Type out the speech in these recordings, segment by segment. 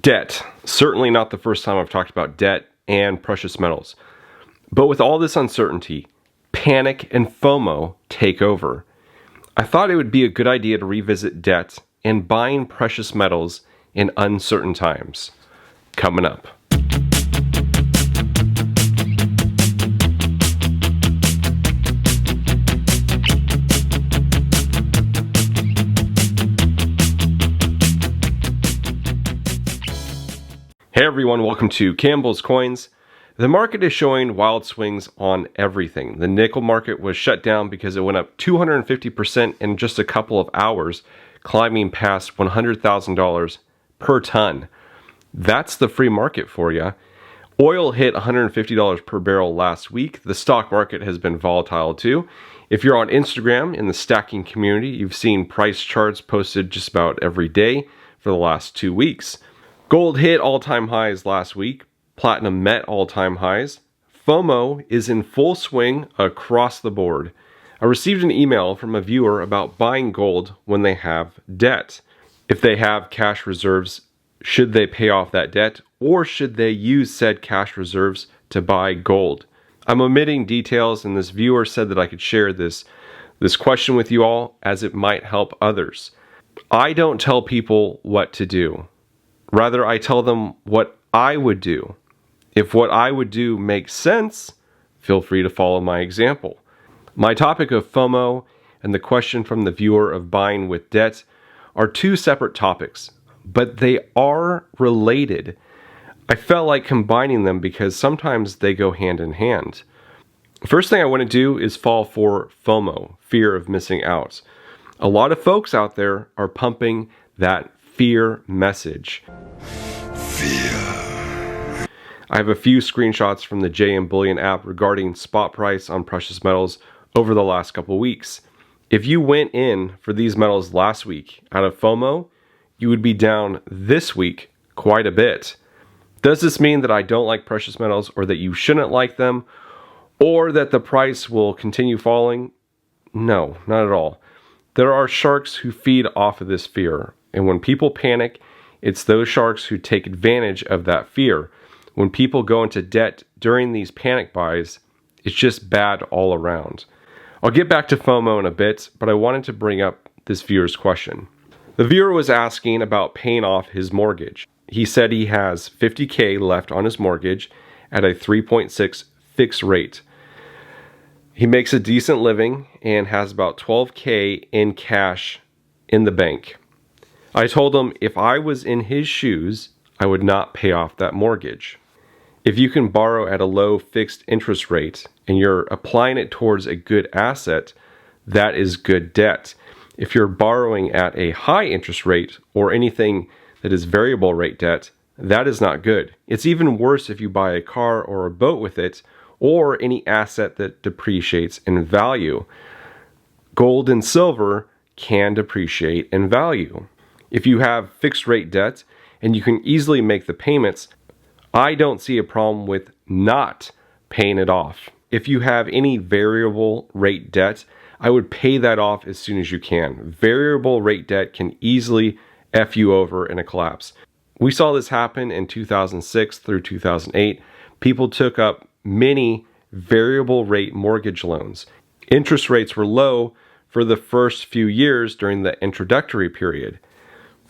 Debt. Certainly not the first time I've talked about debt and precious metals. But with all this uncertainty, panic and FOMO take over. I thought it would be a good idea to revisit debt and buying precious metals in uncertain times. Coming up. Hey everyone, welcome to Campbell's Coins. The market is showing wild swings on everything. The nickel market was shut down because it went up 250% in just a couple of hours, climbing past $100,000 per ton. That's the free market for you. Oil hit $150 per barrel last week. The stock market has been volatile too. If you're on Instagram in the stacking community, you've seen price charts posted just about every day for the last 2 weeks. Gold hit all-time highs last week. Platinum met all-time highs. FOMO is in full swing across the board. I received an email from a viewer about buying gold when they have debt. If they have cash reserves, should they pay off that debt, or should they use said cash reserves to buy gold? I'm omitting details, and this viewer said that I could share this question with you all as it might help others. I don't tell people what to do. Rather, I tell them what I would do. If what I would do makes sense, feel free to follow my example. My topic of FOMO and the question from the viewer of buying with debt are two separate topics, but they are related. I felt like combining them because sometimes they go hand in hand. First thing I want to do is fall for FOMO, fear of missing out. A lot of folks out there are pumping that fear message. Fear. I have a few screenshots from the bullion app regarding spot price on precious metals over the last couple weeks. If you went in for these metals last week out of FOMO, you would be down this week quite a bit. Does this mean that I don't like precious metals, or that you shouldn't like them, or that the price will continue falling? No, not at all. There are sharks who feed off of this fear. And when people panic, it's those sharks who take advantage of that fear. When people go into debt during these panic buys, it's just bad all around. I'll get back to FOMO in a bit, but I wanted to bring up this viewer's question. The viewer was asking about paying off his mortgage. He said he has $50,000 left on his mortgage at a 3.6 fixed rate. He makes a decent living and has about $12,000 in cash in the bank. I told him if I was in his shoes, I would not pay off that mortgage. If you can borrow at a low fixed interest rate and you're applying it towards a good asset, that is good debt. If you're borrowing at a high interest rate or anything that is variable rate debt, that is not good. It's even worse if you buy a car or a boat with it, or any asset that depreciates in value. Gold and silver can depreciate in value. If you have fixed rate debt and you can easily make the payments, I don't see a problem with not paying it off. If you have any variable rate debt, I would pay that off as soon as you can. Variable rate debt can easily F you over in a collapse. We saw this happen in 2006 through 2008. People took up many variable rate mortgage loans. Interest rates were low for the first few years during the introductory period.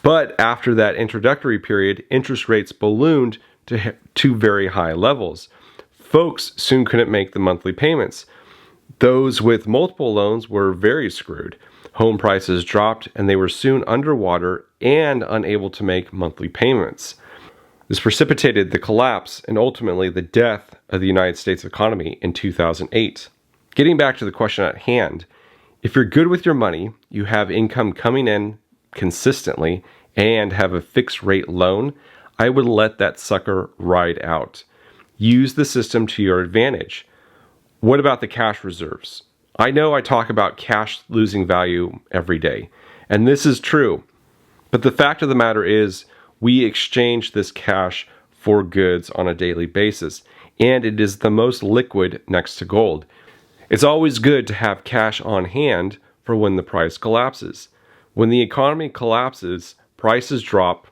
But after that introductory period, interest rates ballooned to very high levels. Folks soon couldn't make the monthly payments. Those with multiple loans were very screwed. Home prices dropped and they were soon underwater and unable to make monthly payments. This precipitated the collapse and ultimately the death of the United States economy in 2008. Getting back to the question at hand, if you're good with your money, you have income coming in consistently, and have a fixed rate loan, I would let that sucker ride out. Use the system to your advantage. What about the cash reserves? I know I talk about cash losing value every day, and this is true. But the fact of the matter is, we exchange this cash for goods on a daily basis, and it is the most liquid next to gold. It's always good to have cash on hand for when the price collapses. When the economy collapses, prices drop,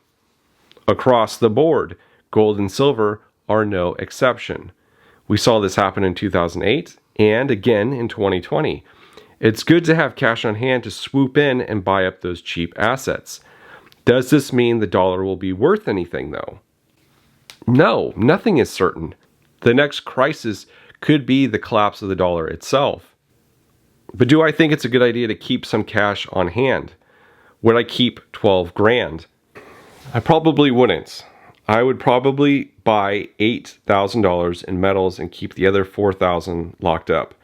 across the board. Gold and silver are no exception. We saw this happen in 2008 and again in 2020. It's good to have cash on hand to swoop in and buy up those cheap assets. Does this mean the dollar will be worth anything though? No, nothing is certain. The next crisis could be the collapse of the dollar itself. But do I think it's a good idea to keep some cash on hand? Would I keep 12 grand? I probably wouldn't. I would probably buy $8,000 in metals and keep the other $4,000 locked up.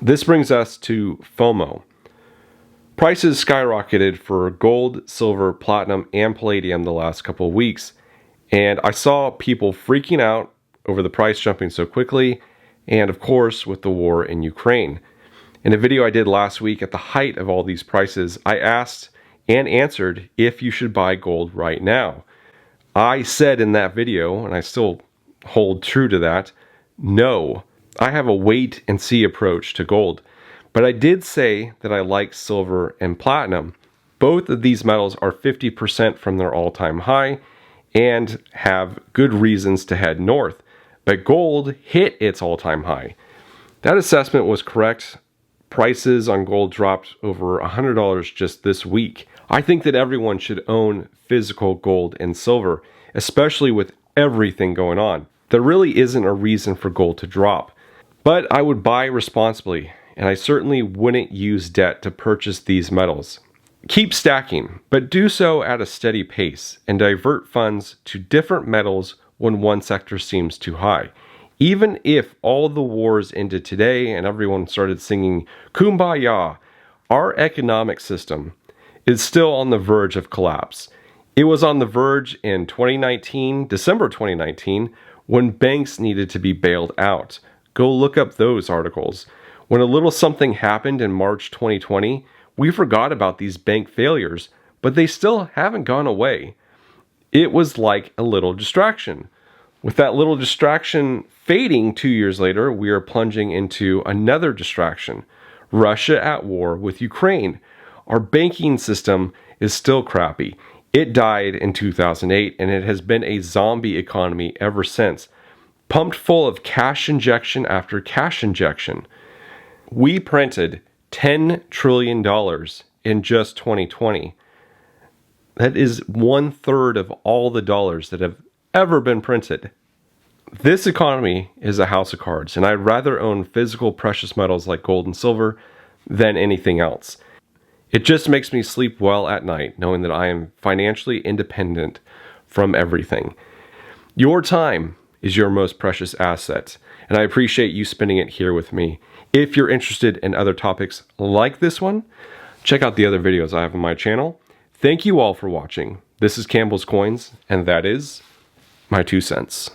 This brings us to FOMO. Prices skyrocketed for gold, silver, platinum, and palladium the last couple of weeks, and I saw people freaking out over the price jumping so quickly, and of course with the war in Ukraine. In a video I did last week at the height of all these prices, I asked and answered if you should buy gold right now. I said in that video, and I still hold true to that, no. I have a wait and see approach to gold. But I did say that I like silver and platinum. Both of these metals are 50% from their all-time high and have good reasons to head north. But gold hit its all-time high. That assessment was correct. Prices on gold dropped over $100 just this week. I think that everyone should own physical gold and silver, especially with everything going on. There really isn't a reason for gold to drop. But I would buy responsibly, and I certainly wouldn't use debt to purchase these metals. Keep stacking, but do so at a steady pace and divert funds to different metals when one sector seems too high. Even if all the wars ended today and everyone started singing Kumbaya, our economic system is still on the verge of collapse. It was on the verge in 2019, December 2019, when banks needed to be bailed out. Go look up those articles. When a little something happened in March 2020, we forgot about these bank failures, but they still haven't gone away. It was like a little distraction. With that little distraction fading 2 years later, we are plunging into another distraction. Russia at war with Ukraine. Our banking system is still crappy. It died in 2008 and it has been a zombie economy ever since. Pumped full of cash injection after cash injection. We printed $10 trillion in just 2020. That is 1/3 of all the dollars that have ever been printed. This economy is a house of cards, and I'd rather own physical precious metals like gold and silver than anything else. It just makes me sleep well at night, knowing that I am financially independent from everything. Your time is your most precious asset, and I appreciate you spending it here with me. If you're interested in other topics like this one, check out the other videos I have on my channel. Thank you all for watching. This is Campbell's Coins, and that is my 2 cents.